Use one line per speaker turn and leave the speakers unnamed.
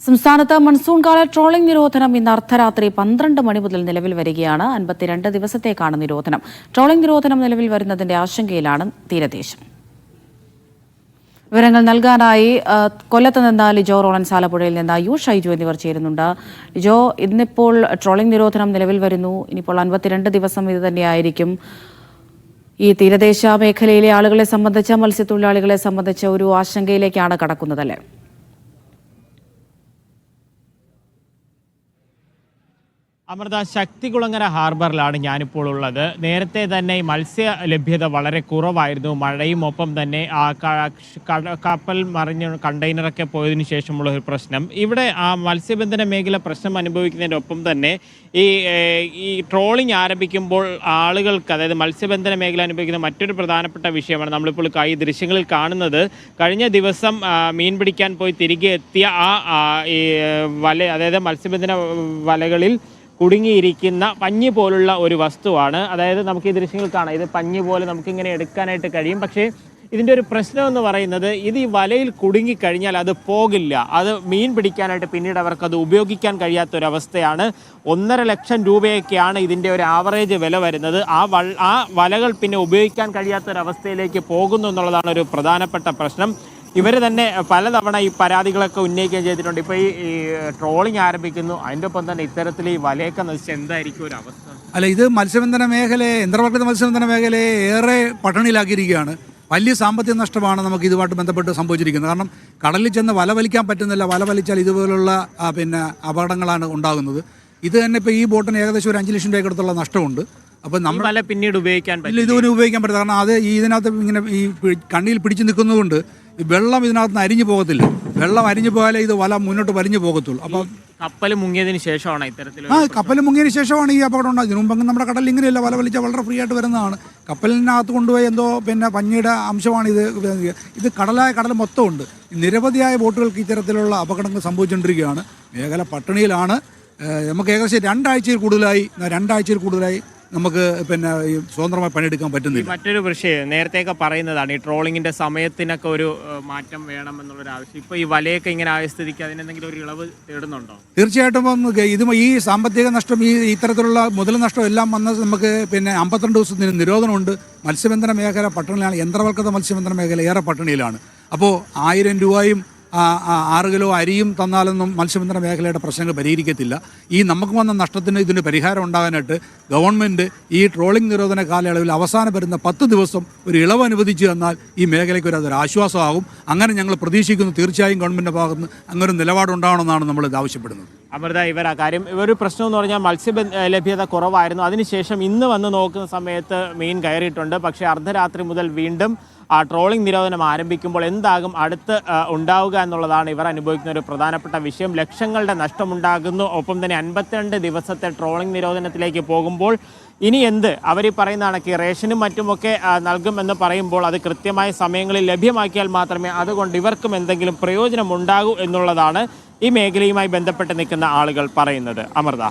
സംസ്ഥാനത്ത് മൺസൂൺ കാല ട്രോളിംഗ് നിരോധനം ഇന്ന് അർദ്ധരാത്രി 12 മണി മുതൽ നിലവിൽ വരികയാണ്. 52 ദിവസത്തേക്കാണ് നിരോധനം. ട്രോളിംഗ് നിരോധനം നിലവിൽ വരുന്നതിന്റെ ആശങ്കയിലാണ് തീരദേശം. വിവരങ്ങൾ നൽകാനായി കൊല്ലത്ത് നിന്ന് ലിജോ റോളൻസ്, ആലപ്പുഴയിൽ നിന്ന് യു ഷൈജു എന്നിവർ ചേരുന്നുണ്ട്. ലിജോ, ഇന്നിപ്പോൾ ട്രോളിംഗ് നിരോധനം നിലവിൽ വരുന്നു. ഇനിയിപ്പോൾ 52 ദിവസം ഇത് തന്നെയായിരിക്കും. ഈ തീരദേശ മേഖലയിലെ ആളുകളെ സംബന്ധിച്ച്, മത്സ്യത്തൊഴിലാളികളെ സംബന്ധിച്ച് ഒരു ആശങ്കയിലേക്കാണ് കടക്കുന്നതല്ലേ?
അമൃത, ശക്തികുളങ്ങര ഹാർബറിലാണ് ഞാനിപ്പോൾ ഉള്ളത്. നേരത്തെ തന്നെ മത്സ്യ ലഭ്യത വളരെ കുറവായിരുന്നു. മഴയും ഒപ്പം തന്നെ കപ്പൽ മറിഞ്ഞ് കണ്ടെയ്നറൊക്കെ പോയതിനു ശേഷമുള്ള ഒരു പ്രശ്നം. ഇവിടെ മത്സ്യബന്ധന മേഖല പ്രശ്നം അനുഭവിക്കുന്നതിൻ്റെ ഒപ്പം തന്നെ ഈ ട്രോളിംഗ് ആരംഭിക്കുമ്പോൾ ആളുകൾക്ക്, അതായത് മത്സ്യബന്ധന മേഖല അനുഭവിക്കുന്ന മറ്റൊരു പ്രധാനപ്പെട്ട വിഷയമാണ് നമ്മളിപ്പോൾ ഈ ദൃശ്യങ്ങളിൽ കാണുന്നത്. കഴിഞ്ഞ ദിവസം മീൻ പിടിക്കാൻ പോയി തിരികെ എത്തിയ ഈ വല, അതായത് മത്സ്യബന്ധന വലകളിൽ കുടുങ്ങിയിരിക്കുന്ന പഞ്ഞി പോലുള്ള ഒരു വസ്തുവാണ്. അതായത് നമുക്ക് ഈ ദൃശ്യങ്ങൾ കാണാം, ഇത് പഞ്ഞി പോലെ നമുക്കിങ്ങനെ എടുക്കാനായിട്ട് കഴിയും. പക്ഷേ ഇതിൻ്റെ ഒരു പ്രശ്നം എന്ന് പറയുന്നത്, ഇത് ഈ വലയിൽ കുടുങ്ങിക്കഴിഞ്ഞാൽ അത് പോകില്ല. അത് മീൻ പിടിക്കാനായിട്ട് പിന്നീട് അവർക്കത് ഉപയോഗിക്കാൻ കഴിയാത്തൊരവസ്ഥയാണ്. 1.5 ലക്ഷം രൂപയൊക്കെയാണ് ഇതിൻ്റെ ഒരു ആവറേജ് വില വരുന്നത്. ആ വലകൾ പിന്നെ ഉപയോഗിക്കാൻ കഴിയാത്തൊരവസ്ഥയിലേക്ക് പോകുന്നു എന്നുള്ളതാണ് ഒരു പ്രധാനപ്പെട്ട പ്രശ്നം. ഇവർ തന്നെ പലതവണ ഈ പരാതികളൊക്കെ ഉന്നയിക്കുകയും ചെയ്തിട്ടുണ്ട്. ഇപ്പോൾ ഈ ട്രോളിംഗ് ആരംഭിക്കുന്നു, അതിൻ്റെ ഒപ്പം തന്നെ ഇത്തരത്തിൽ ഈ വലയൊക്കെ നശിച്ച് എന്തായിരിക്കും ഒരു അവസ്ഥ?
അല്ല, ഇത് മത്സ്യബന്ധന മേഖലയെ, യന്ത്രവൽകൃത മത്സ്യബന്ധന മേഖലയെ ഏറെ പട്ടിണിയിലാക്കിയിരിക്കുകയാണ്. വലിയ സാമ്പത്തിക നഷ്ടമാണ് നമുക്ക് ഇതുമായിട്ട് ബന്ധപ്പെട്ട് സംഭവിച്ചിരിക്കുന്നത്. കാരണം കടലിൽ ചെന്ന് വല വലിക്കാൻ പറ്റുന്നില്ല. വല വലിച്ചാൽ ഇതുപോലുള്ള അപകടങ്ങളാണ് ഉണ്ടാകുന്നത്. ഇത് തന്നെ ഇപ്പോൾ ഈ ബോട്ടിന് ഏകദേശം ഒരു 5 ലക്ഷം രൂപയ്ക്കടുത്തുള്ള നഷ്ടമുണ്ട്. അപ്പോൾ നമ്മൾ
വല പിന്നീട് ഉപയോഗിക്കാൻ പറ്റില്ല,
ഇതുപോലെ ഉപയോഗിക്കാൻ പറ്റില്ല. കാരണം അത് ഇതിനകത്ത് ഇങ്ങനെ ഈ കണ്ണിയിൽ പിടിച്ചു നിൽക്കുന്നതുകൊണ്ട് ഈ വെള്ളം ഇതിനകത്ത് നിന്ന് അരിഞ്ഞു പോകത്തില്ല. വെള്ളം അരിഞ്ഞു പോയാലേ ഇത് വല മുന്നോട്ട് വലിഞ്ഞു പോകത്തുള്ളൂ. അപ്പോൾ
കപ്പൽ മുങ്ങിയതിന് ശേഷമാണ് ഇത്തരത്തിൽ
കപ്പൽ മുങ്ങിയതിന് ശേഷമാണ് ഈ അപകടം ഉണ്ടാകുന്നത്. ഇതിനു മുമ്പ് നമ്മുടെ കടലിൽ ഇങ്ങനെയല്ല, വല വലിച്ചാൽ വളരെ ഫ്രീ ആയിട്ട് വരുന്നതാണ്. കപ്പലിനകത്ത് കൊണ്ടുപോയി എന്തോ പഞ്ഞിയുടെ അംശമാണ് ഇത് കടൽ മൊത്തം ഉണ്ട്. നിരവധിയായ ബോട്ടുകൾക്ക് ഇത്തരത്തിലുള്ള അപകടങ്ങൾ സംഭവിച്ചുകൊണ്ടിരിക്കുകയാണ്. മേഖല പട്ടിണിയിലാണ്. നമുക്ക് ഏകദേശം 2 ആഴ്ചയിൽ കൂടുതലായി നമുക്ക് ഈ സ്വതന്ത്രമായി പണിയെടുക്കാൻ പറ്റുന്നില്ല.
മറ്റൊരു വിഷയം നേരത്തെയൊക്കെ പറയുന്നതാണ്, ഈ ട്രോളിങ്ങിന്റെ സമയത്തിനൊക്കെ ഒരു മാറ്റം വേണം എന്നുള്ളൊരു ആവശ്യം. ഇപ്പോൾ ഈ വലയൊക്കെ ഇങ്ങനെ ആയ സ്ഥിതിക്ക് അതിനെന്തെങ്കിലും ഒരു ഇളവ് തേടുന്നുണ്ടോ?
തീർച്ചയായിട്ടും ഇത് ഈ സാമ്പത്തിക നഷ്ടം, ഇത്തരത്തിലുള്ള മുതൽ നഷ്ടം എല്ലാം വന്നത് നമുക്ക് 52 ദിവസത്തിന് നിരോധനമുണ്ട്. മത്സ്യബന്ധന മേഖല പട്ടിണിയിലാണ്. യന്ത്രവൽകൃത മത്സ്യബന്ധന മേഖല ഏറെ പട്ടിണിയിലാണ്. അപ്പോൾ 1000 രൂപയും 6 കിലോ അരിയും തന്നാലൊന്നും മത്സ്യബന്ധന മേഖലയുടെ പ്രശ്നങ്ങൾ പരിഹരിക്കത്തില്ല. ഈ നമുക്ക് വന്ന നഷ്ടത്തിന് ഇതിന് പരിഹാരം ഉണ്ടാകാനായിട്ട് ഗവൺമെൻറ് ഈ ട്രോളിംഗ് നിരോധന കാലയളവിൽ അവസാനം വരുന്ന 10 ദിവസം ഒരു ഇളവ് അനുവദിച്ചു തന്നാൽ ഈ മേഖലയ്ക്ക് അതൊരു ആശ്വാസമാകും. അങ്ങനെ ഞങ്ങൾ പ്രതീക്ഷിക്കുന്നു. തീർച്ചയായും ഗവൺമെൻറ്റിൻ്റെ ഭാഗത്ത് അങ്ങനെ നിലപാടുണ്ടാവണമെന്നാണ് നമ്മൾ ഇത് ആവശ്യപ്പെടുന്നത്.
അമൃത, ഇവരൊരു പ്രശ്നം എന്ന് പറഞ്ഞാൽ ലഭ്യത കുറവായിരുന്നു. അതിനുശേഷം ഇന്ന് വന്ന് നോക്കുന്ന സമയത്ത് മീൻ കയറിയിട്ടുണ്ട്. പക്ഷേ അർദ്ധരാത്രി മുതൽ വീണ്ടും ട്രോളിംഗ് നിരോധനം ആരംഭിക്കുമ്പോൾ എന്താകും അടുത്ത് ഉണ്ടാവുക എന്നുള്ളതാണ് ഇവർ അനുഭവിക്കുന്ന ഒരു പ്രധാനപ്പെട്ട വിഷയം. ലക്ഷങ്ങളുടെ നഷ്ടമുണ്ടാകുന്നു. ഒപ്പം തന്നെ 52 ദിവസത്തെ ട്രോളിംഗ് നിരോധനത്തിലേക്ക് പോകുമ്പോൾ ഇനി എന്ത്? അവർ പറയുന്ന കണക്ക് റേഷനും മറ്റുമൊക്കെ നൽകുമെന്ന് പറയുമ്പോൾ അത് കൃത്യമായ സമയങ്ങളിൽ ലഭ്യമാക്കിയാൽ മാത്രമേ അതുകൊണ്ട് ഇവർക്കും എന്തെങ്കിലും പ്രയോജനം ഉണ്ടാകൂ എന്നുള്ളതാണ് ഈ മേഖലയുമായി ബന്ധപ്പെട്ട് നിൽക്കുന്ന ആളുകൾ പറയുന്നത്. അമൃത.